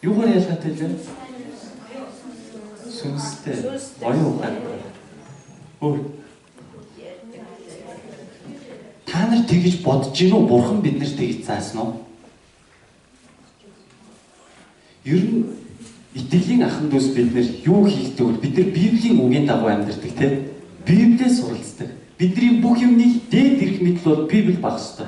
Юугаар ялгаатай вэ? Сүнстэй. Оюун ухаан. Өөр. Та нар тэгж бодож гинөө бурхан биднэрт тэгж заасан уу? Ер нь итгэлийн ахын дүүс бид нэр юу хийдэг вэ? Бид нар Библийн үгийн дагуу амьдардаг тийм. Библиэс суралцдаг. Бидний бүх юмны дээд эрх мэдэл бол Библи байх ёстой.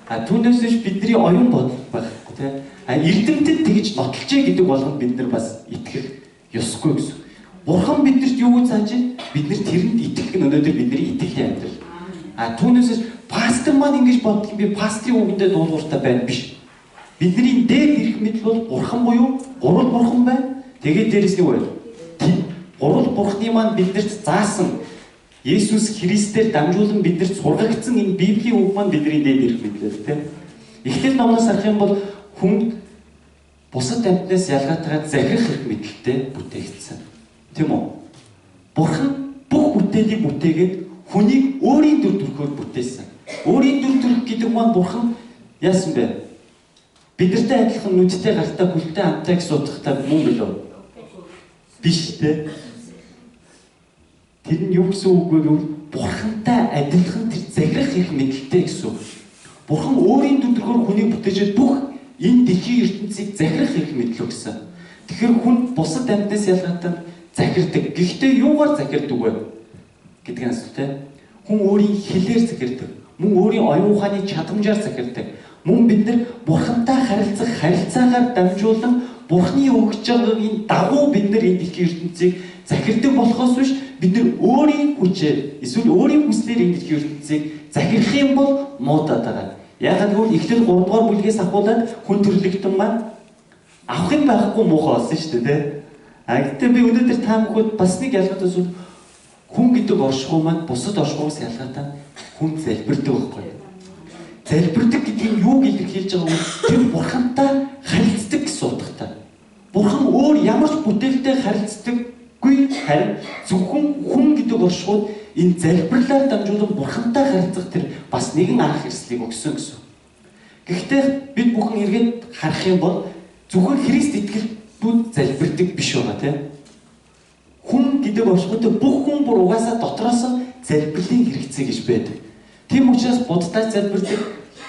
Түүнээс биш бидний оюун бодол байхгүй тийм. Эрдэмтэд тэгж нотолжээ гэдэг болгонд бид нар бас итгэх ёсгүй гэсэн. Бурхан биднэрт юу гэж зааж байна? Бид нар тэрэнд итгэх нь өнөөдөр бидний итгэлийн амьдрал. Түүнээс пастор маань ингэж боддог юм би пастрын үгэндээ дуулууртай байна биш. Бидний дээд эрх мэдэл бол бурхан буюу гурван бурхан байна. Тэгээд дээрэс нь юу вэ? Гурван бурханы маань биднэрт заасан Есүс Христээр дамжуулан биднэрт сургагдсан энэ Библийн үг маань бидний дээд эрх мэдэл тийм. Эхлэл номноос харах юм бол хүн бусад амьтнаас ялгаатайгаар захирах эрх мэдэлтэй бүтээгдсэн. Тийм үү? Бурхан бүх бүтээлийг бүтээгээд хүнийг өөрийн дүр төрхөөр бүтээсэн. Өөрийн дүр төрх гэдэг маань бурхан яасан бэ? Бидэртэй адилхан нүдтэй гартай хүлтэй амтай гэж судахтай мөн билүү? Биш дээ. Тэр нь юу гэсэн үг вэ гэвэл бурхантай адилхан тэр захирах эрх мэдэлтэй гэсэн үг. Бурхан өөрийн дүр төрхөөр хүнийг бүтээж бүх энэ дэлхийн ертөнцийг захирах эрх мэдэл өгсөн. Тэгэхээр хүн бусад амьтнаас ялгаатай захирдаг. Гэхдээ юугаар захирдаг вэ гэдэг нь асуулт тийм. Хүн өөрийн хэлээр захирдаг. Мөн өөрийн оюун ухааны чадамжаар захирдаг. Мөн бид нар бурхантай харилцах харилцаагаар дамжуулан бурханы өгч байгаагийн дагуу бид нар энэ дэлхийн ертөнцийг захирдаг болохоос биш бид нар өөрийн хүчээр эсвэл өөрийн хүслээр энэ дэлхийн ертөнцийг захирах юм бол муудаад байгаа. Яагаад гэвэл эхлээд 3 дугаар бүлгээс ахуулаад хүн төрлөختөн маань авах юм байхгүй муухай болсон шүү дээ. Гэхдээ би өнөөдөр та бүхэнд бас нэг ялгаатай зүйл хүн гэдэг оршихуй маань бусад оршихуйс ялгаатай хүн залбирдаг байхгүй. Залбирдаг гэдэг нь юуг илэрхийлж байгаа вэ? Тэр бурхантай харилцдаг гэсэн утгатай. Бурхан өөр ямар ч бүтээлтэй харилцдаггүй харин зөвхөн хүн гэдэг оршихуйд энэ залбирлаар дамжуулан бурхантай харилцах тэр бас нэгэн арга хэрэгслийг өгсөн гэсэн. Гэхдээ бид бүхэн эргээд харах юм бол зөвхөн Христ итгэлтүүд залбирдаг биш байгаа тийм. Хүн гэдэг оршихуйд бүх хүн бүр угаасаа дотроос залбирлын хэрэгцээ гэж байдаг. Тийм учраас буддаас залбирдаг,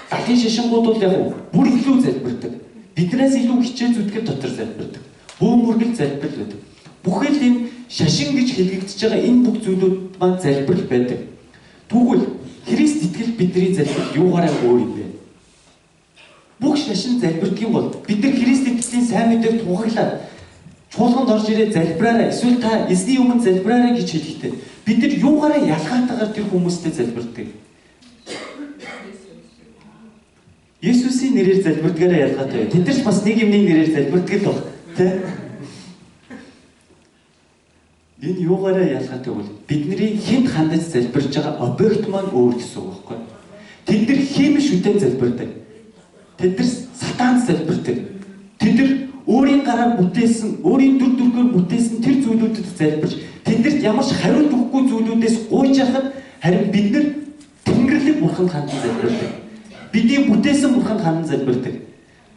далхийн шашингууд бол яг бүр илүү залбирдаг. Биднээс илүү хичээл зүтгэл дотор залбирдаг. Бөө мөргөл залбирал байдаг. Бүхэл энэ шашин гэж хэлэгдэж байгаа энэ бүх зүйлүүд маань залбирал байдаг. Тэгвэл Христ итгэл бидний залбирал юугаараа өөр юм бэ? Бүх шашин залбирдаг юм бол бид нар Христ итгэлийн сайн мэдээг тунхаглаад чуулганд орж ирээд залбираарай. Эсвэл та эзний өмнө залбираарай гэж хэлэхдээ бид нар юугаараа ялгаатайгаар тэр хүмүүстэй залбирдаг? Есүсийн нэрээр залбирдгаараа ялгаатай бай. Тэд нар ч бас нэг юмний нэрээр залбирдаг л баг. Тэ? Энэ юугаараа ялгаатай бол бидний хэнд хандаж залбирж байгаа объект маань өөр гэсэн үг байхгүй. Тэд нар хим шүтэн залбирдаг. Тэд нар сатан залбирдаг. Тэд нар өөрийн гараар бүтээсэн, өөрийн дүр төрхөөр бүтээсэн тэр зүйлүүдэд залбирч тэднэрт ямар ч хариулт өгөхгүй зүйлүүдээс гуйж яхад харин бид нар Тэнгэрлэг бурханд хандан залбирдаг. Бидний бүтээсэн бурханд хандан залбирдаг.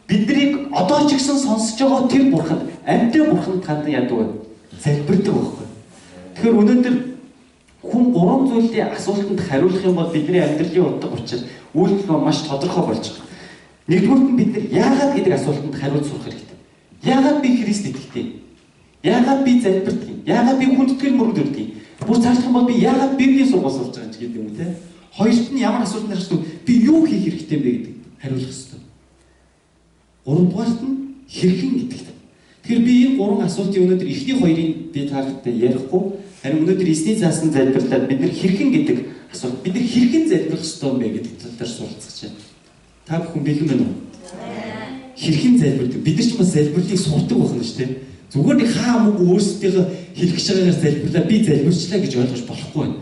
Биднийг одоо ч гэсэн сонсож байгаа тэр бурханд, амьтаа бурханд хандан яадаг вэ? Залбирдаг байхгүй. Тэгэхээр өнөөдөр хүн гурван зүйлийн асуултанд хариулах юм бол бидний амьдралын утга учир үйлдэл маш тодорхой болж байгаа. Нэгдүгээр нь бид нар яагаад гэдэг асуултанд хариулт сурах хэрэгтэй. Яагаад би Христ итгэдэг? Яагаад би залбирдаг? Яагаад би хүндэтгэл мөрөгдөрдөг? Бүр цаашдах юм бол би яагаад Библийн сургууль сурж байгаа юм гэдэг юм те? Хоёрт нь ямар асуулт нэрчдэг? Би юу хийх хэрэгтэй бэ гэдэг хариулах хэрэгтэй. Гуравдугаарт нь хэрхэн итгэдэг. Тэгэхээр би энэ гурван асуултын өнөөдөр эхний хоёрыг би таарахтай ярихгүй. Харин өнөөдөр эзний заасан залбирлаад бид нар хэрхэн гэдэг асуулт. Бид нар хэрхэн залбирх ёстой юм бэ гэдэг талаар суралцах чинь. Та бүхэн бэлэн байна уу? Хэрхэн залбирдаг? Бид нар ч бас залбирлыг сурдаг байна шүү дээ. Зүгээр нэг хаа мөг өөрсдийнхөө хэлэх гэж байгаагаар залбирлаа би залбирчлаа гэж ойлгож болохгүй байна.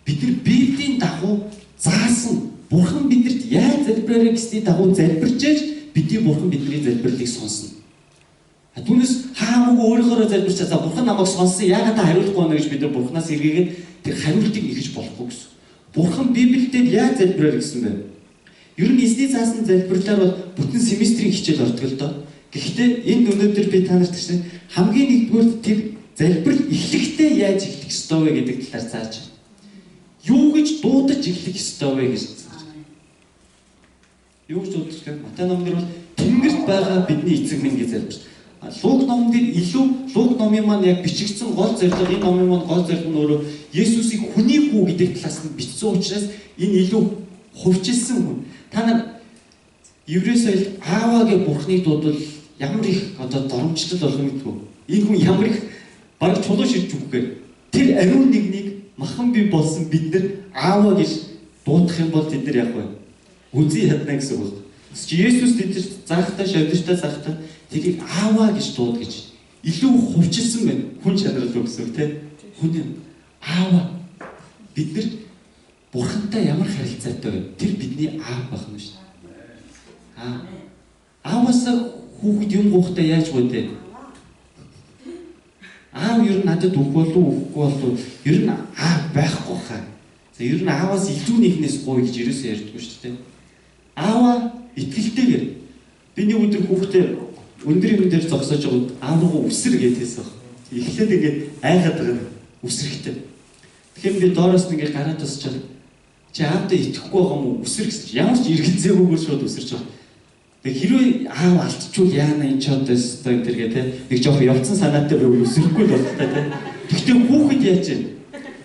Бид нар Библийн дагуу заасан Бурхан бидэрт яаж залбираа гэсний дагуу залбирч яаж бидний Бурхан бидний залбирлыг сонсно. Түүнээс хаа мөг өөрөөрөө залбирчаа за Бурхан намайг сонссон яагаад та хариулахгүй байна гэж бид нар Бурханаас эргээгээд тэр хариултыг ихэж болохгүй гэсэн. Бурхан Библиэд яаж залбираа гэсэн бэ? Ер нь эзний заасан залбирлаар бол бүтэн семестрийн хичээл ордог л доо. Гэхдээ энд өнөөдөр би та нарт чинь хамгийн нэгдүгээр тэр залбирал эхлэхдээ яаж эхлэх ёстой вэ гэдэг талаар зааж байна. Юу гэж дуудаж эхлэх ёстой вэ гэж зааж байна. Юу гэж дуудаж гэх юм? Матай номдэр бол Тэнгэрт байгаа бидний эцэг минь гэж залбирч. Луг номдэр илүү Луг номын маань яг бичигдсэн гол зорилго, энэ номын маань гол зорилго нь өөрөө Есүсийг хүний хүү гэдэг талаас нь бичсэн учраас энэ илүү хувьчилсан хүн. Та нар Еврей соёлд Аава гэх Бурхныг дуудвал ямар их одоо доромжлол болох мэдгүй. Энэ хүн ямар их бараг чулуу ширж үгээр тэр ариун нэгнийг махан бий болсон бид нар Аава гэж дуудах юм бол тэд нар яг вэ? Үзий ядна гэсэн үг. Чи Есүс тэд заахтаа шавдыртаа заахтаа тэрийг Аава гэж дууд гэж илүү хувьчилсан байна. Хүн чанарал руу гэсэн үг тийм. Хүн Аава бид нар Бурхантай ямар харилцаатай вэ? Тэр бидний Аав байх нь шүү. Аавасаа хүүхэд юм гоохтой яаж вэ? Аав ер нь надад өгөх болов уу, өгөхгүй болов уу? Ер нь аав байхгүй хаа. За ер нь ааваас илүү нэгнээс гоё гэж ерөөсөө ярьдгүй шүү дээ. Аава итгэлтэйгээр би нэг өдөр хүүхдээ өндөр юм дээр зогсоож байгаа аав руу үсэр гэдээсээ баг. Эхлээд ингээд айгаад байгаа үсрэхтэй. Тэгэхээр би доороос нь ингээд гараад тусчаад чи аавдаа итгэхгүй байгаа юм уу? Үсэр гэсэн чи ямар ч эргэлзээгүйгээр шууд үсэрч байгаа. Тэг хэрвээ аав алдчихвал яана энэ ч одоо өстой тэргээ те нэг жоох явцсан санаатай байвал өсөхгүй л болтой те. Гэхдээ хүүхэд яаж вэ?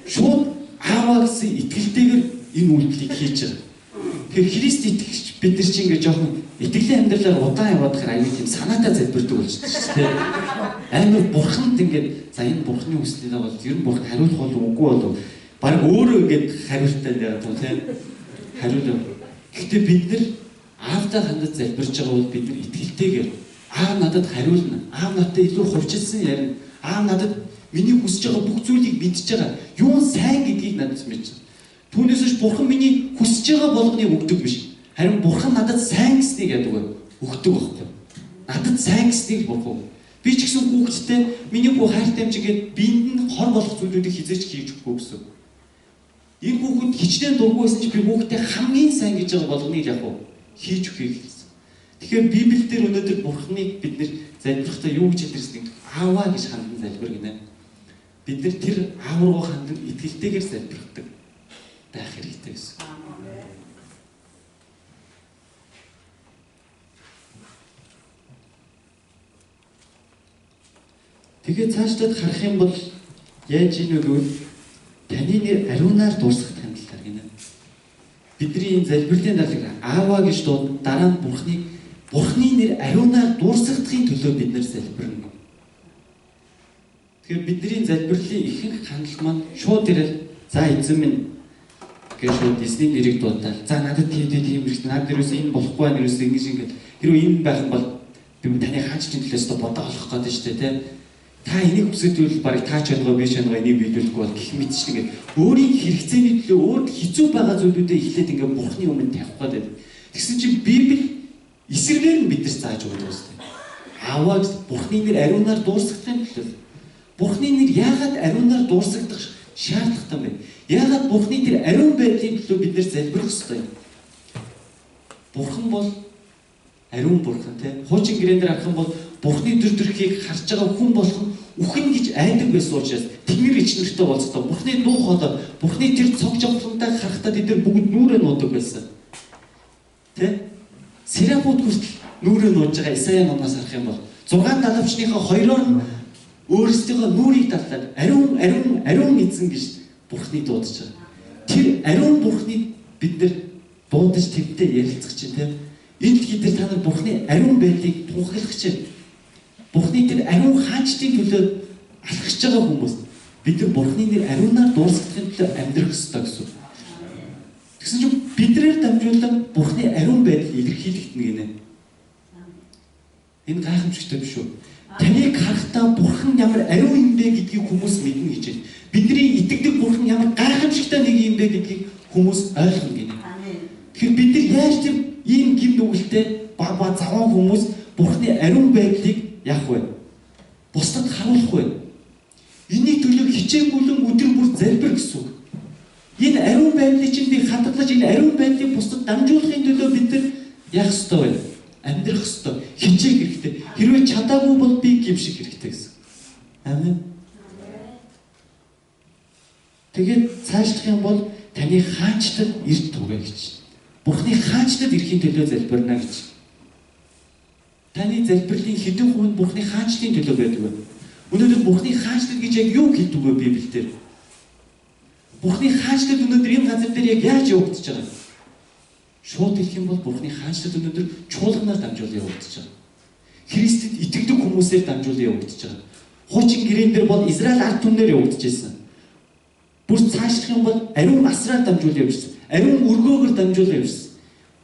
Шууд ааваа гэсэн итгэлтэйгээр энэ үйлдэлийг хийж байгаа. Тэгэхээр Христ итгэгч бид нар чинь ингээ жоох итгэлийн амьдралаар удаан яваад хэр аюул тийм санаатай залбирдаг болчихсон шүү дээ. Амар бурханд ингээд за энэ бурханы хүслээ бол ер нь бурхан хариулах бол үгүй болов. Бараг өөрөө ингээд хариултаа яагаад вэ те? Хариулав. Гэхдээ бид нар аавтай хандаж залбирч байгаа бол бид нар итгэлтэйгээр аав надад хариулна. Аав надад илүү хувьчилсан ярина. Аав надад миний хүсэж байгаа бүх зүйлийг мэдж байгаа. Юу сайн гэдгийг надад мэдж байгаа. Түүнээс ч бурхан миний хүсэж байгаа болгоныг өгдөг биш. Харин бурхан надад сайн гэснийг яадаг вэ? Өгдөг байхгүй. Надад сайн гэснийг бурхан. Би ч гэсэн хүүхдтэй миний хүү хайртай юм чигээд биед нь хор болох зүйлүүдийг хизээч хийж өгөхгүй гэсэн. Энэ хүүхэд хичнээн дургүй байсан ч би хүүхдээ хамгийн сайн гэж байгаа болгоныг яг хийж өгье гэсэн. Тэгэхээр Библиэлд өнөөдөр Бурханыг бид нэр залбирахдаа юу гэж хэлдэг вэ? Ааваа гэж хандан залбир гинэ. Бид нар тэр аав руу хандан итгэлтэйгээр залбирдаг байх хэрэгтэй гэсэн. Тэгээд цаашдад харах юм бол яаж ийн вэ гэвэл таны нэр ариунаар дуусгах хандлаар гинэ. Бидний энэ залбирлын дарга Аава гэж дууд дараа нь Бурхны нэр ариунаар дуусгахын төлөө бид нар залбирна. Тэгэхээр бидний залбирлын ихэнх хандлага маань шууд ирэл за эзэн минь гэж шууд эзний нэрийг дуудаад за надад тийм хэрэгтэй надад юус энэ болохгүй байна юус ингэж ингээд хэрвээ энэ байх юм бол би таны хаанчдын төлөөс бодоо олох гэдэг шүү дээ тийм. Та энийг хүсэдвэл барыг таач чадгаа биш чадгаа энийг биелүүлэхгүй бол гэх мэт чинь ингээд өөрийн хэрэгцээний төлөө өөр хэцүү байгаа зүйлүүдээ эхлээд ингээд Бурхны өмнө тавих гэдэг. Тэгсэн чинь Библи эсрэгээр нь бидээс зааж өгдөг үстэй. Аавад Бурхны нэр ариунаар дуусгахын төлөө. Бурхны нэр яагаад ариунаар дуусгах шаардлагатай вэ? Яагаад Бурхны тэр ариун байдлын төлөө бид нэр залбирх ёстой юм? Бурхан бол ариун бурхан тийм. Хуучин гэрэн дээр харах юм бол Бурхны дүр төрхийг харж байгаа хүн болгон үхэн гэж айдаг байсан учраас Тэнгэр ичнэртэй болцдог. Бурхны дуу хоолой, Бурхны тэр цог жавхлантай харахтаа бид нар бүгд нүрээ нуудаг байсан. Тэ? Серафууд хүртэл нүрээ нууж байгаа Исая номоос харах юм бол 6 далавчныхаа хоёроор нь өөрсдийнхөө нүрийг даллаад ариун эзэн гэж Бурхныг дуудаж байгаа. Тэр ариун Бурхныг бид нар дуудаж тэрнтэй ярилцах чинь тийм. Энд хэдэр та нар Бурхны ариун байдлыг тунхаглах чинь. Бурхны тэр ариун хаанчдын төлөө алхаж байгаа хүмүүс бид нар Бурхны нэр ариунаар дуусгахын төлөө амьдрах ёстой гэсэн. Тэгсэн чинь биднээр дамжуулан Бурхны ариун байдлыг илэрхийлэгдэнэ гинэ. Энэ гайхамшигтай биш үү? Таныг харахтаа Бурхан ямар ариун юм бэ гэдгийг хүмүүс мэднэ гэж байна. Бидний итгэдэг Бурхан ямар гайхамшигтай нэг юм бэ гэдгийг хүмүүс ойлгоно гинэ. Тэгэхээр бид нар яаж тэр ийм гим нүгэлтэй бага заван хүмүүс Бурхны ариун байдлыг яах вэ? Бусдад харуулах вэ? Энийг төлөө хичээнгүйлэн өдөр бүр залбир гэсэн үг. Энэ ариун байдлыг чинь би хадгалж энэ ариун байдлыг бусдад дамжуулахын төлөө бид нар яах ёстой вэ? Амьдрах ёстой. Хичээх хэрэгтэй. Хэрвээ чадаагүй бол би гимших хэрэгтэй гэсэн. Амен. Тэгээд цаашлах юм бол таны хаанчлал эрт түгэй гэж. Бурхны хаанчлал ирэхийн төлөө залбирна гэж. Таны залбирлын хэдэн хувь нь Бурхны хаанчлалын төлөө байдаг вэ? Өнөөдөр Бурхны хаанчлал гэж яг юу хэлдэг вэ Библиэлд? Бурхны хаанчлал өнөөдөр энэ газар дээр яг яаж явагдаж байгаа вэ? Шууд хэлэх юм бол Бурхны хаанчлал өнөөдөр чуулганаар дамжуулан явагдаж байгаа. Христэд итгэдэг хүмүүсээр дамжуулан явагдаж байгаа. Хуучин гэрээн дээр бол Израиль ард түмнээр явагдаж байсан. Бүр цаашлах юм бол ариун насраар дамжуулан явжсэн. Ариун өргөөгөр дамжуулан явжсэн.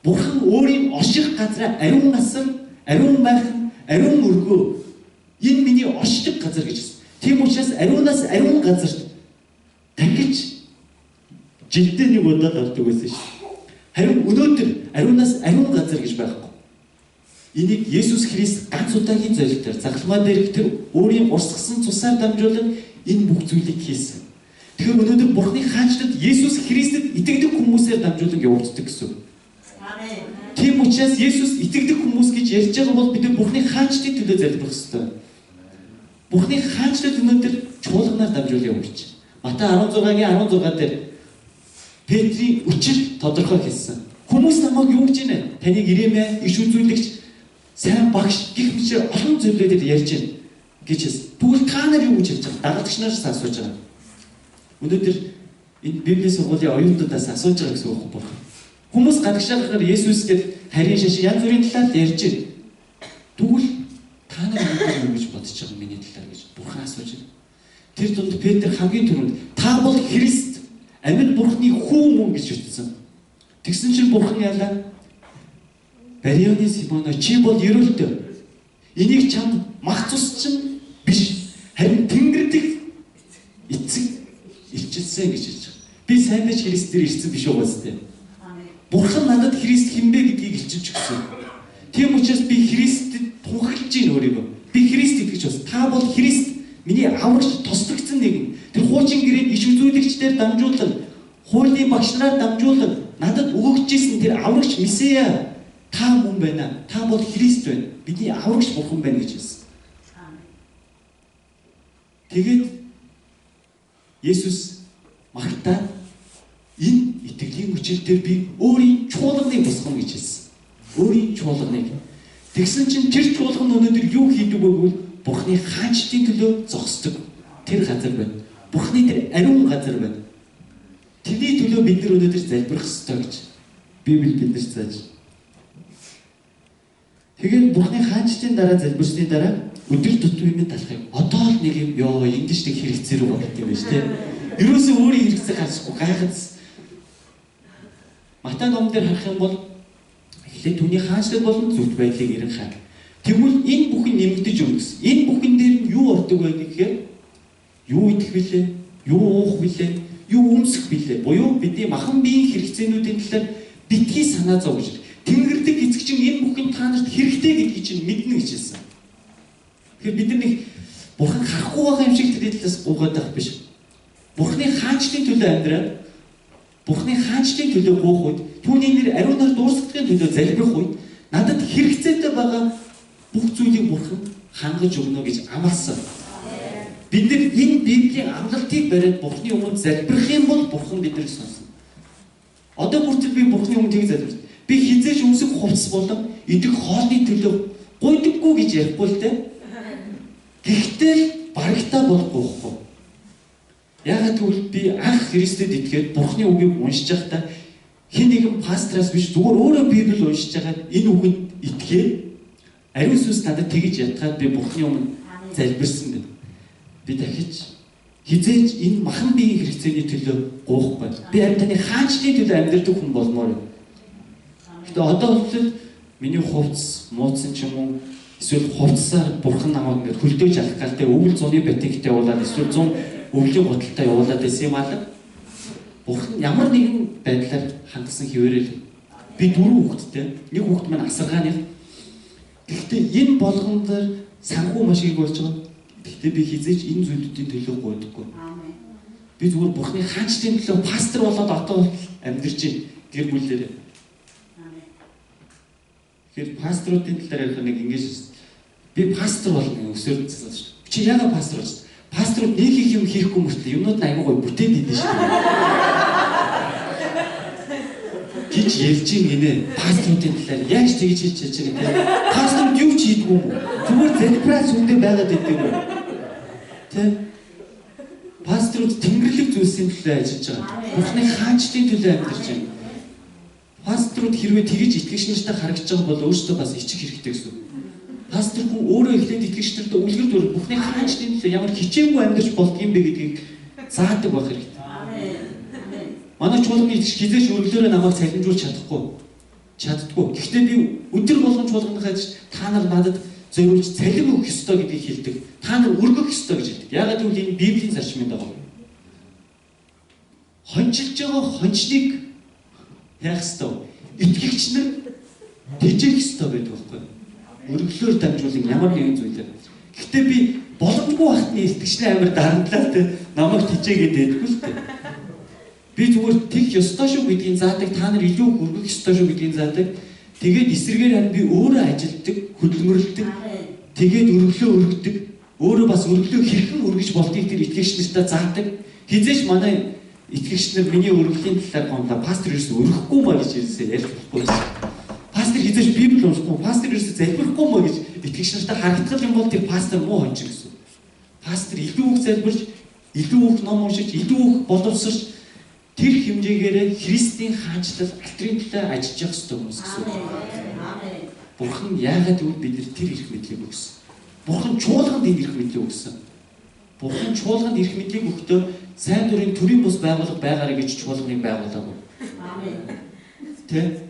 Бурхан өөрийн оших газраа ариун насар, ариун майхан, ариун өргөө энэ миний ошдог газар гэж хэлсэн. Тийм учраас ариунаас ариун газарт тангиж жилдээ нэг удаа ордог байсан шүү. Харин өнөөдөр ариунаас ариун газар гэж байхгүй. Энийг Есүс Христ ганц удаагийн зорилтоор загламаа дээрх тэр өөрийн урсгасан цусаар дамжуулан энэ бүх зүйлийг хийсэн. Тэгэхээр өнөөдөр Бурхны хаанчлалд Есүс Христэд итгэдэг хүмүүсээр дамжуулан явагддаг гэсэн. Амен. Тийм учраас Есүс итгэдэг хүмүүс гэж ярьж байгаа бол бид Бурхны хаанчлалын төлөө залбирах ёстой. Бурхны хаанчлал өнөөдөр чуулганаар дамжуулан явагдаж. Матай 16-гийн 16 дээр Петрийн үчил тодорхой хэлсэн. Хүмүүс намайг юу гэж байна? Таныг ирэмээ, иш үзүүлэгч, сайн багш гэх мэт олон зүйлүүдээр ярьж байна гэж хэлсэн. Тэгвэл та нар юу гэж хэлж байгаа? Дагалдагч нараас асууж байгаа. Өнөөдөр энэ Библийн сургуулийн оюутнуудаас асууж байгаа гэсэн үг байна. Хүмүүс гадагшаахаар Есүс гээд харийн шашин янз бүрийн талаар ярьж байна. Тэгвэл та нар юу гэж бодож байгаа миний талаар гэж Бурхан асууж байна. Тэр дунд Петр хамгийн түрүүнд та бол Христ Амьд Бурхны хүү мөн гэж ütсэн. Тэгсэн чинь Бурхан яалаа? Барионы Симоно чи бол ерөөлтөө. Энийг чамд мах цус чинь биш. Харин Тэнгэр дэх эцэг илчилсэн гэж хэлж байгаа. Би сайн байж Христ дээр ирсэн биш үү гэстэй. Бурхан надад Христ хинбэ гэдгийг илчилж өгсөн. Тийм учраас би Христэд тунхаглаж ийн өөрийгөө. Би Христ итгэж бас та бол Христ миний аврагч тослогдсон нэгэн. Тэр хуучин гэрээнд иш үзүүлэгчдээр дамжуулан, хуулийн багш нараар дамжуулан надад өгөгч ийсэн тэр аврагч Месиа та мөн байна. Та бол Христ байна. Бидний аврагч Бурхан байна гэж хэлсэн. Тэгээд Есүс магтаа энэ итгэлийн хүчээр би өөрийн чуулганыг босгоно гэж хэлсэн. Өөрийн чуулганыг. Тэгсэн чинь тэр чуулган өнөөдөр юу хийдэг вэ гэвэл Бурхны хаанчлалын төлөө зогсдог тэр газар байна. Бурхны тэр ариун газар байна. Тэний төлөө бид нар өнөөдөр залбирах ёстой гэж Библи биднэрт зааж. Тэгээд Бурхны хаанчлалын дараа залбирсны дараа өдөр тутмын талхыг одоо л нэг юм ёо ингэж нэг хэрэгцээ рүү бодсон юм байна шүү дээ. Ерөөсөө өөрийн хэрэгцээ хасахгүй гайхаж. Матай номон дээр харах юм бол эхлээд түүний хаанчлал болон зөвхт байдлыг ирэн хаа. Тэгвэл энэ бүхэн нэмэгдэж өнгөс. Энэ бүхэн дээр нь юу ордог вэ гэхээр юу идэх вүлээ, юу уух вүлээ, юу өмсөх вүлээ. Буюу бидний махан биеийн хэрэгцээнүүдийн талаар битгий санаа зовж. Тэнгэрдэг эцэг чинь энэ бүхэн та нарт хэрэгтэй гэдгийг чинь мэднэ гэж хэлсэн. Тэгэхээр бид нар нэг Бурхан харахгүй байгаа юм шиг тэр талаас гуйгаад байх биш. Бурхны хаанчлалын төлөө амьдраад Бурхны хаанчлалын төлөө гуйх үед түүний нэр ариунаар дуурсгахын төлөө залбирх үед надад хэрэгцээтэй байгаа бүх зүйлийг Бурхан хангаж өгнө гэж амласан. Бид нар энэ Библийн амлалтыг бариад Бурхны өмнө залбирх юм бол Бурхан биднийг сонсно. Одоо бүртэл би Бурхны өмнө тийг залбирч. Би хизээж өмсөх хувцас болон идэх хоолны төлөө гуйдаггүй гэж ярихгүй л дээ. Гэхдээ барагтаа болохгүй. Яагаад гэвэл би анх Христэд итгээд Бурхны үгийг уншиж байхдаа хэн нэгэн пастраас биш зүгээр өөрөө Библи уншиж байгаад энэ үгэнд итгээд ариун сүнс надад тэгж ятгаад би Бурхны өмнө залбирсан гэдэг. Би дахиж хизээж энэ махан биеийн хэрэгцээний төлөө гуйхгүй. Би харин таны хаанчлалын төлөө амьдрэх хүн болмоор юм. Гэтэ одоо бол миний хувцс муудсан ч юм уу эсвэл хувцсаар Бурхан намайг ингээд хөлдөөж алах галтай өвөл зуны батигтай явуулаад эсвэл 100 өвлийн готалтай явуулаад байсан юм аа. Бурхан ямар нэгэн байдлаар хандсан хിവэрэл. Би 4 хүүхэдтэй. Нэг хүүхэд маань асаргааны. Гэхдээ энэ болгонд санхүү маш их болж байгаа. Гэхдээ би хизээч энэ зүйлүүдийн төлөө гуйдаггүй. Би зүгээр Бурхны хаанчлалын төлөө пастор болоод одоо амьдарч гэр бүлээрээ. Тэгэхээр пасторуудын талаар ярих нэг ингэж би пастор болно өсөөр гэсэн шүү дээ. Чи яагаад пастор болж? Пасторууд нэг их юм хийхгүй мөртлөө юмнууд аягүй гоё бүтээд идэв шүү дээ. Гэж ярьж гинэ. Пасторуудын талаар яаж тэгж хийж чадж байгаа юм. Пасторууд юу ч хийдгүй юм. Зүгээр залбираад сүндээ байгаад идэв юм. Тэ? Пасторууд тэнгэрлэг зүйлсийн төлөө ажиллаж байгаа. Бурхны хаанчлалын төлөө амьдарч байна. Пасторууд хэрвээ тэгж итгэгч нартай харагдаж байгаа бол өөрсдөө бас ичих хэрэгтэй гэсэн. Пастор хүн өөрөө эхлээд итгэгч нартай үлгэр дуурай Бурхны хаанчлалын төлөө ямар хичээгүй амьдарч болдгийм бэ гэдгийг заадаг байх хэрэгтэй. Манай чуулганы итгэгч хизээч өргөлөөрөө намайг цалинжуулж чаддгүй. Гэхдээ би өдөр болгон чуулганахаа та нар надад зориулж цалин өгөх ёстой гэдгийг хэлдэг. Та нар өргөх ёстой гэж хэлдэг. Яагаад гэвэл энэ Библийн зарчмын дагуу. Хончилж байгаа хончныг яах ёстой? Итгэгч нар тэжээх ёстой байдаг байхгүй юу? Өргөлөөр дамжуулан ямар нэгэн зүйлээр. Гэхдээ би боломжгүй байхад нь итгэгчний амир дарамтлаад намайг тэжээгээд байдаггүй л дээ. Би зүгээр тэг ёстой шүү гэдгийг заадаг, та нар илүү өргөх ёстой шүү гэдгийг заадаг. Тэгээд эсрэгээр харин би өөрөө ажилтдаг, хөдөлмөрлөдөг. Тэгээд өргөлөө өргөдөг. Өөрөө бас өргөлөө хэрхэн өргөж болдгийг тэр итгэгч нартаа заадаг. Хизээч манай итгэгч нар миний өргөлийн талаар гомдоо пастор ерөөсөө өргөхгүй маа гэж ярьж болохгүй байсан. Пастор хизээч Библи уншихгүй, пастор ерөөсөө залбирахгүй маа гэж итгэгч нартаа харагдах юм бол тэр пастор муу хонч гэсэн. Пастор илүү их залбирч, илүү их ном уншиж, илүү их боловсрч тэр хэмжээгээр Христийн хаанчлал алтрын төлөө ажиллаж явах ёстой хүмүүс гэсэн. Бурхан яагаад гэвэл бидэнд тэр эрх мэдлийг өгсөн. Бурхан чуулганд энэ эрх мэдлийг өгсөн. Бурхан чуулганд эрх мэдлийг өгөхдөө сайн дурын төрийн бус байгууллага байгаарай гэж чуулганыг байгуулаагүй. Тэ?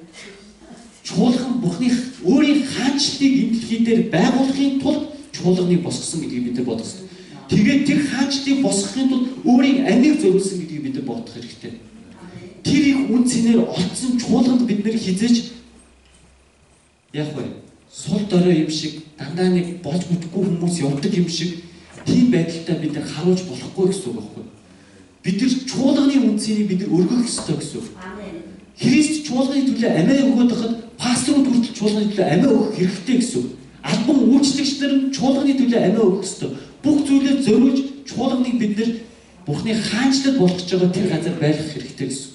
Чуулган Бурханы өөрийн хаанчлалыг энэ дэлхий дээр байгуулахын тулд чуулганыг босгосон гэдгийг бид нар бодох ёстой. Тэгээд тэр хаанчлалыг босгохын тулд өөрийн амийг зориулсан гэдгийг бид нар бодох хэрэгтэй. Тэр их үн цэнээр олдсон чуулганд бид нар хизээж яг вэ? Сул дорой юм шиг дандаа нэг болж бүтггүй хүмүүс явдаг юм шиг тийм байдалтай бид нар харуулж болохгүй гэсэн үг байхгүй юу? Бид нар чуулганы үн цэнийг бид нар өргөх ёстой гэсэн үг. Христ чуулганы төлөө амиа өгөөд хахад пасторууд хүртэл чуулганы төлөө амиа өгөх хэрэгтэй гэсэн үг. Албан үйлчлэгч нар чуулганы төлөө амиа өгөх ёстой. Бүх зүйлээ зориулж чуулганыг бид нар Бурхны хаанчлал болгож байгаа тэр газар байлгах хэрэгтэй гэсэн.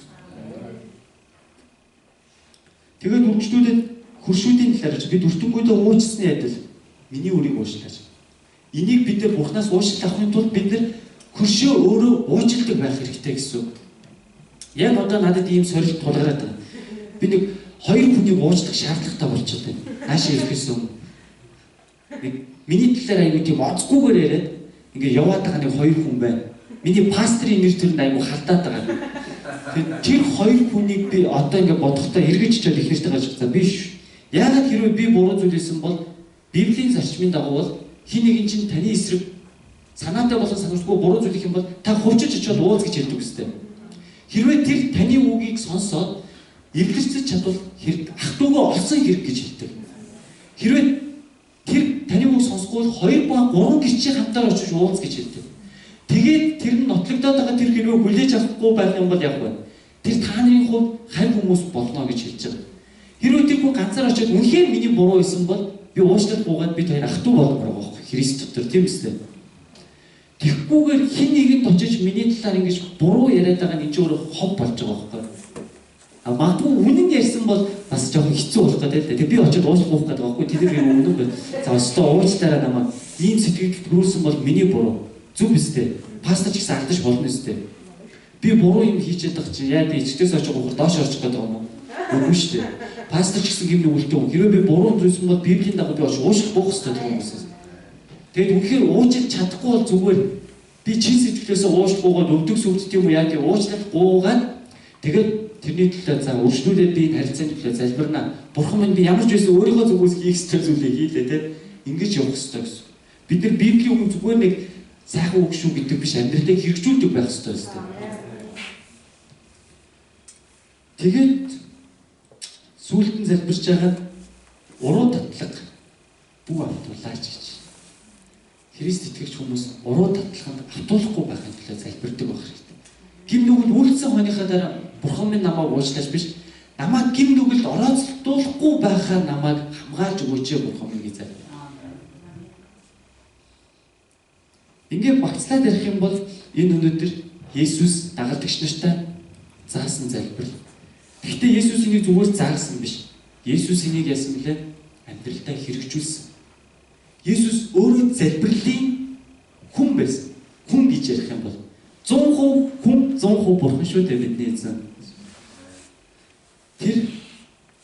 Тэгээд үргэлжлүүлээд хөршүүдийн талаар бид өртөнгүйдээ уучсны адил миний үрийг уучлаач. Энийг бид нар Бурханаас уучлал авахын тулд бид нар хөршөө өөрөө уучладаг байх хэрэгтэй гэсэн. Яг одоо надад ийм сорилт тулгараад байна. Би нэг хоёр хүнийг уучлах шаардлагатай болчиход байна. Наашаа ирэхээс өмнө. Миний талаар аягүй тийм онцгүйгээр яриад ингээ яваад байгаа нэг хоёр хүн байна. Миний пастрын нэр төрөнд аягүй халдаад байгаа. Тэр хоёр хүнийг би одоо ингээ бодохдоо эргэж чад их нэртэй гаж байгаа. Биш. Яагаад хэрвээ би буруу зүйл хийсэн бол Библийн зарчмын дагуу бол хин нэгэн чинь таны эсрэг санаатай болон санамжгүй буруу зүйл их юм бол та хувьчилж очиод ууз гэж хэлдэг үстэй. Хэрвээ тэр таны үгийг сонсоод эвлэрцэж чадвал ах トゥ угаа олсон хэрэг гэж хэлдэг. Хэрвээ тэр таны үг сонсгүй 2 ба 3 гişи хамтаар очиж ууз гэж хэлдэг. Тэгээд тэр нь нотлогдоод байгаа тэр хэрвээ хүлээж авахгүй байх юм бол яг байна. Тэр та нарын хувьд харь хүмүүс болно гэж хэлж байгаа. Хэрвээ тэр хүн ганцаар очиод үнэхээр миний буруу хийсэн бол би уучлал гуугаад бид хоёр ах トゥ болмоор байгаа байхгүй Христ дотор тийм үстэй. Тэгхгүйгээр хин нэгэнд очиж миний талаар ингэж буруу яриад байгаа нь өөрөө хов болж байгаа байхгүй. А магадгүй үнэн ярьсан бол бас жоохон хэцүү болох гэдэг. Тэгээ би очиод уучлах гуух гэдэг байхгүй. Тэр би үнэн бай. За өстөө уучлаарай намайг. Ийм сэтгэл төрүүлсэн бол миний буруу. Зүг үстэй. Пастор ч гэсэн алдаж болно үстэй. Би буруу юм хийж ядах чи яа би эцгээс очиж гуухаар доош орчих гэдэг юм уу? Үгүй шүү дээ. Пастор ч гэсэн гимний үлдээ. Хэрвээ би буруу зүйлсэн бол Библийн дагуу би очиж уучлах гуух хэрэгтэй тийм хүмүүсээс. Тэгээд үнэхээр уучлах чадахгүй бол зүгээр би чин сэтгэлээс уучлах гуугаад өвдөг сүгдт юм уу яа гэж уучлах гуугаад тэгээд тэрний төлөө за өршнүүлээд би энэ харилцааны төлөө залбирнаа. Бурхан минь би ямар ч байсан өөрийнхөө зүгээс хийх ёстой зүйлээ хийлээ те. Ингэж явах ёстой гэсэн. Бид нар Библийн үг зүгээр нэг сайхан үг шүү гэдэг биш амьдралыг хэрэгжүүлдэг байх ёстой гэсэн. Тэгээд сүүлд нь залбирч байгаад уруу татлага бүх автуулаач гэж. Христ итгэгч хүмүүс уруу татлаханд автуулахгүй байхын төлөө залбирдаг байх хэрэгтэй. Гим нүгэл үйлдсэн хонийхаа дараа Бурхан минь намайг уучлаач биш. намайг гим нүгэлд орооцолдуулахгүй байхаа намайг хамгаалж өгөөч бурхан минь гэж залбир. Ингээд багцлаад ярих юм бол энэ өнөөдөр Есүс дагалдагч нартай заасан залбирал. Гэхдээ Есүс энийг зүгээр заасан биш. Есүс энийг яасан бэлээ? Амьдралдаа хэрэгжүүлсэн. Есүс өөрөө залбирлын хүн байсан. Хүн гэж ярих юм бол 100% хүн 100% бурхан шүү дээ бидний эзэн. Тэр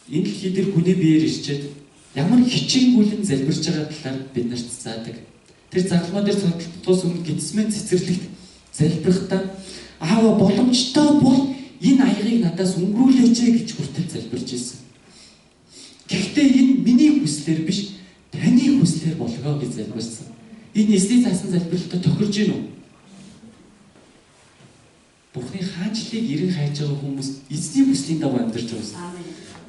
энэ дэлхий дээр хүний биеэр ирчээд ямар хичээнгүйлэн залбирч байгаа талаар бид нарт заадаг. Тэр загламаа дээр цогцолтоос өмнө Гетсмен цэцэрлэгт залбирахдаа аава боломжтой бол энэ аягыг надаас өнгөрүүлээч гэж хүртэл залбирч ирсэн. Гэхдээ энэ миний хүслээр биш, таны хүслээр болгоо гэж залбирсан. Энэ эсний заасан залбиралтад тохирж гин үү? Бурхны хаанчлыг эрен хайж байгаа хүмүүс эзний хүслийн дагуу амьдарч байгаа.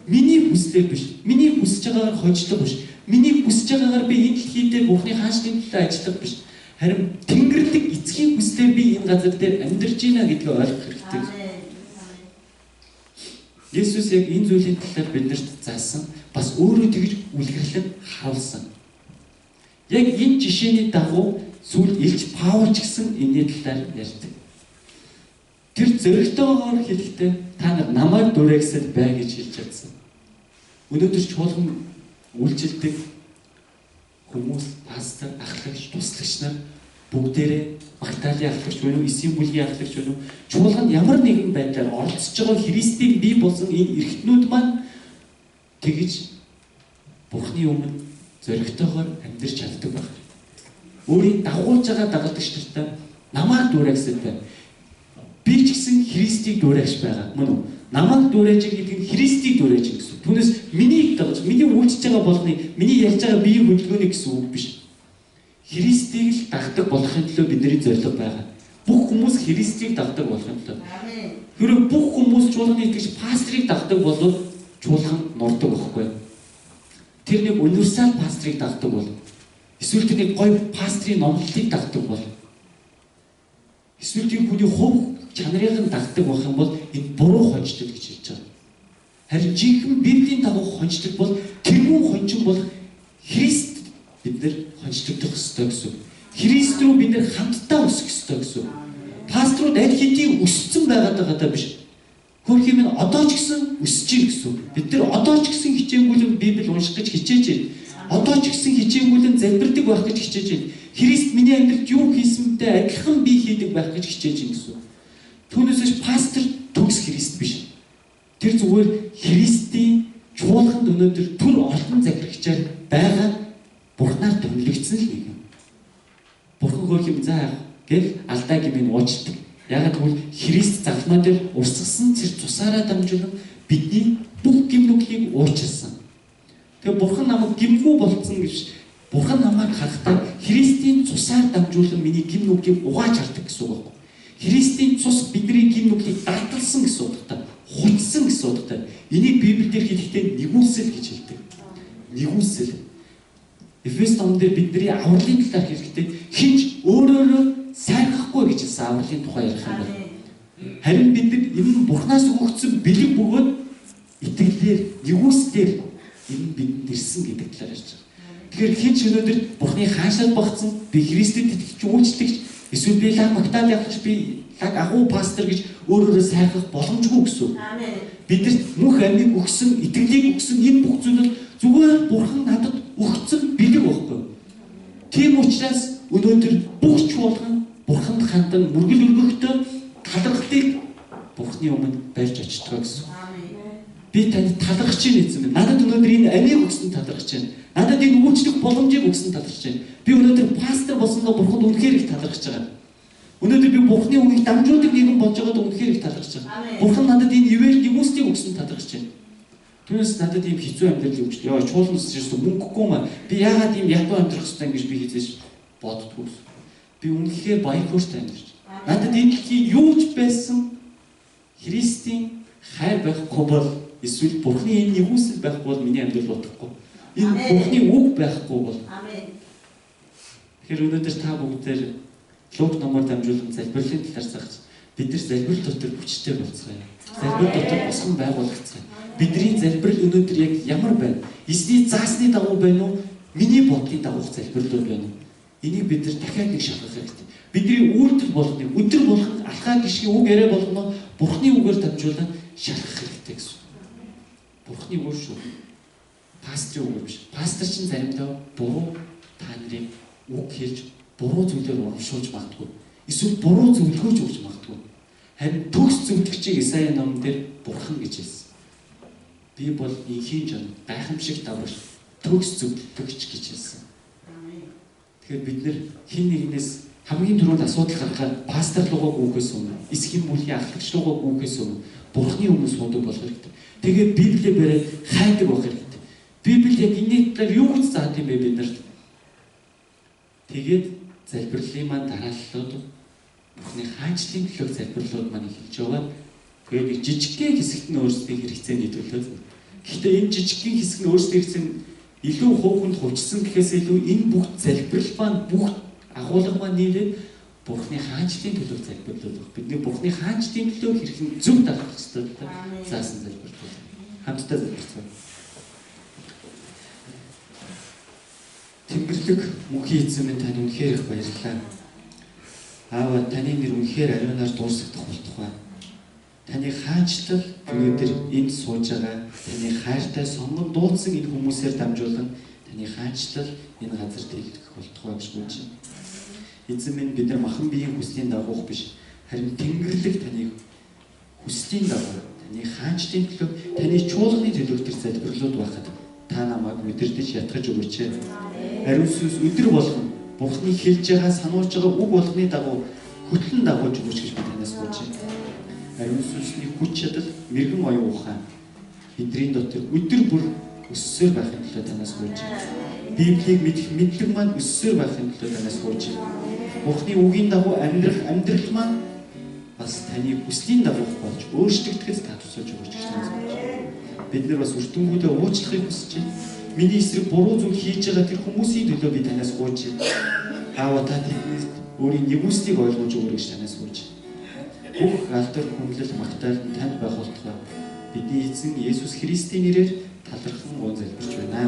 Миний хүслээр биш, миний хүсэж байгаагаар хождог биш. Миний хүсэж байгаагаар би энэ дэлхий дээр Бурхны хаанчлын төлөө ажиллах биш. Харин Тэнгэрлэг эцгийн хүслээр би энэ газар дээр амьдарч байна гэдгийг ойлгох хэрэгтэй. Есүс яг энэ зүйлийн талаар биднэрт заасан, бас өөрөө тэгж үлгэрлэн харуулсан. Яг энэ жишээний дагуу сүүл Илч Паул ч гэсэн энэний талаар ярьдаг. Тэр зөрөгтэйгээр хэлэхдээ та нар намайг дуурайгсад бай гэж хэлж чадсан. Өнөөдөр чуулган үйлчилдэг хүмүүс, пастор, ахлагч, туслагч нар бүгдээрээ Магдалины ахлагч буюу эсийн бүлгийн ахлагч буюу чуулганд ямар нэгэн байдлаар оролцож байгаа Христийг бий болсон энэ эрхтнүүд маань тэгж Бурхны өмнө зоригтойгоор амьдрч чаддаг байна. Өөрийн дагуулж байгаа дагалдагч нартай намайг дуурайгсад бай. Би ч гэсэн Христийг дуурайгч байгаа. Мөн үү? Намайг дуурайж гэдэг нь Христийг дуурайж гэсэн. Түүнээс миний дагаж, миний үйлчилж байгаа болгоны, миний ярьж байгаа биеийн хөдөлгөөний гэсэн үг биш. Христийг л дагдаг болохын төлөө бидний зорилго байгаа. Бүх хүмүүс Христийг дагдаг болохын төлөө. Хэрэв бүх хүмүүс чуулганы итгэж пастрыг дагдаг бол чуулган нурдаг байхгүй. Тэр нэг универсал пастрыг дагдаг бол эсвэл тэр нэг гоё пастрын номлолыг дагдаг бол эсвэл тэр хүний хувь чанарыг нь дагдаг байх юм бол энэ буруу хончлол гэж хэлж байгаа. Харин жинхэнэ Библийн дагуу хончлол бол тэрүүн хончин бол Христ бид нар хончлогдох ёстой гэсэн. Христ рүү бид нар хамтдаа өсөх ёстой гэсэн. Пасторууд аль хэдийн өссөн байгаад байгаа биш. Хөрх юм одоо ч гэсэн өсөж ийн гэсэн. Бид нар одоо ч гэсэн хичээнгүйлэн Библи унших гэж хичээж байна. Одоо ч гэсэн хичээнгүйлэн залбирдаг байх гэж хичээж байна. Христ миний амьдралд юу хийсэнтэй адилхан би хийдэг байх гэж хичээж байна гэсэн. Түүнээс пастор төгс Христ биш. Тэр зүгээр Христийн чуулганд өнөөдөр түр олон захирагчаар байгаа Бурхнаар томилогдсон л нэг юм. Бурхан хөрх юм заа гэл алдаа гэмээр уучдаг. Яг тэгвэл Христ загламаа дээр урсгасан цэр цусаараа дамжуулан бидний бүх гимнүглийг уучилсан. Тэгээ Бурхан намайг гимгүй болцсон гэж Бурхан намайг харахтаа Христийн цусаар дамжуулан миний гимнүглийг угааж хардаг гэсэн үг байна. Христийн цус бидний гимнүглийг дарталсан гэсэн утгатай, хутсан гэсэн утгатай. Энийг Библиэлд хэлэхдээ нэгүсэл гэж хэлдэг. Нэгүсэл. Эфес номон дээр бидний авралын талаар хэлэхдээ хинч өөрөөрөө сайрахгүй гэж хэлсэн авралын тухай ярих юм бол. Харин бид энэ Бурханаас өгөгдсөн бэлэг бөгөөд итгэлээр, нэгүслээр энэ бидэнд ирсэн гэдэг талаар ярьж байгаа. Тэгэхээр хинч өнөөдөр Бурханы хаашаад багцсан, би Христэд итгэж үйлчлэгч, эсвэл би лаг Магдалины ахлагч, би лаг агуу пастор гэж өөрөөрөө сайрах боломжгүй гэсэн. Бидэрт мөх амийг өгсөн, итгэлийг өгсөн энэ бүх зүйлүүд зүгээр Бурхан надад өгсөн бэлэг байхгүй. Тийм учраас өнөөдөр бүх чуулган Бурханд хандан мөргөл өргөхтөө талархлыг Бурханы өмнө барьж очтгоо гэсэн. Би танд талархаж байна эзэн минь. Надад өнөөдөр энэ амийг өгсөн талархаж байна. Надад энэ үйлчлэх боломжийг өгсөн талархаж байна. Би өнөөдөр пастор болсондоо Бурханд үнэхээр их талархаж байгаа. Өнөөдөр би Бурханы үгийг дамжуулдаг нэгэн болж байгаад үнэхээр их талархаж байгаа. Бурхан надад энэ ивэл нэгүсийг өгсөн талархаж байна. Түүнээс надад ийм хэцүү амьдрал өгч. Яа чуулганс ч мөнгөгүй маа. Би яагаад ийм ядуу амьдрах хэрэгтэй гэж би хизээж боддгоо. Би үнэхээр баяр хөөртэй амьдарч. Надад энэ дэлхий юу ч байсан Христийн хайр байхгүй бол эсвэл Бурханы энэ нэгүсэл байхгүй бол миний амьдрал утгагүй. Энэ Бурханы үг байхгүй бол. Тэгэхээр өнөөдөр та бүгдээр Лук номоор дамжуулан залбирлын талаар загч бид нар залбирал дотор хүчтэй болцгоё. Залбирал дотор босгон байгуулагдцгаая. Бидний залбирал өнөөдөр яг ямар байна? Эзний заасны дагуу байна уу? Миний бодлын дагуух залбирлууд байна уу? Энийг бид нар дахиад нэг шалгах хэрэгтэй. Бидний үйлдэл болгоныг өдөр болгон алхаа гişгийн үг яриа болгоно Бурхны үгээр дамжуулан шалгах хэрэгтэй гэсэн. Бурхны үг шүү. Пастрын үг биш. Пастор чинь заримдаа буруу та нарын үг хэлж буруу зүйлээр урамшуулж магадгүй. Эсвэл буруу зөвлөгөөж өгч магадгүй. Харин төгс зөвлөгчийг Исая номон дээр Бурхан гэж хэлсэн. Би бол инхийн жан гайхамшиг даврал төгс зөвлөгч гэж хэлсэн. Тэгэхээр бид нэр хин нэгнээс хамгийн түрүүнд асуудал гаргахад пастор руугаа гүөхээс өмнө, эсхийн бүлгийн ахлагч руугаа гүөхээс өмнө Бурхны өмнө суудаг болох хэрэгтэй. Тэгээд Библийг бариад хайдаг байх хэрэгтэй. Библи яг энэ талаар юу гэж заадаг юм бэ бид нарт? Тэгээд залбирлын маань дарааллууд Бурхны хаанчлалын төлөв залбирлууд маань эхэлж байгаа. Тэгээд нэг жижигхэн хэсэгт нь өөрсдийн хэрэгцээний төлөө. Гэхдээ энэ жижигхэн хэсэг нь өөрсдийн хэрэгцээ илүү хоогонд хувьчсан гэхээс илүү энэ бүх залбирал маань бүх агуулга маань нийлээд Бурхны хаанчлалын төлөв залбирлууд баг. Бидний Бурхны хаанчлалын төлөв хэрхэн зөв даах хэрэгтэй заасан залбирлууд. Хамтдаа залбирцгаая. Тэнгэрлэг мөнхийн эзэн минь тань үнэхээр их баярлалаа. Аава таны нэр үнэхээр ариунаар дуусгах болтугай. Таны хаанчлал өнөөдөр энд сууж байгаа таны хайртай сонгон дуудсан энэ хүмүүсээр дамжуулан таны хаанчлал энэ газар дэлгэх болтугай гэж гүйж байна. Эзэн минь бид нар махан биеийн хүслийн дагуух биш харин тэнгэрлэг таны хүслийн дагуу таны хаанчлалын төлөө таны чуулганы төлөв төр залбирлууд байхад та намайг мэдэрдэж ятгах өгөөч. Ариун сүнс өдөр болгон Бурхны хэлж байгаа сануулж байгаа үг болгоны дагуу хөтлөн дагуулж өгөөч гэж би танаас гуйж байна. Ариун сүнсний хүч чадал мэрэгэн оюун ухаан бидний дотор өдөр бүр өссөөр байхын төлөө танаас гуйж байна. Библийг мэдэх мэдлэг маань өссөөр байхын төлөө танаас гуйж байна. Бурхны үгийн дагуу амьдрал маань бас таны хүслийн дагуух болж өөрчлөгдөхөд та тусалж өгөөч гэж танаас гуйж байна. Бид нар бас үртэнгүүдээ уучлахыг хүсэж байна. Миний эсрэг буруу зүйл хийж байгаа тэр хүмүүсийн төлөө би танаас гуйж байна. Аава та тэднээс өөрийн нэгүслийг ойлгож өгөөч гэж танаас гуйж байна. Бүх алдар хүнлэл магтаал танд байх болтугай. Бидний эзэн Есүс Христийн нэрээр талархан гоо залбирч байна.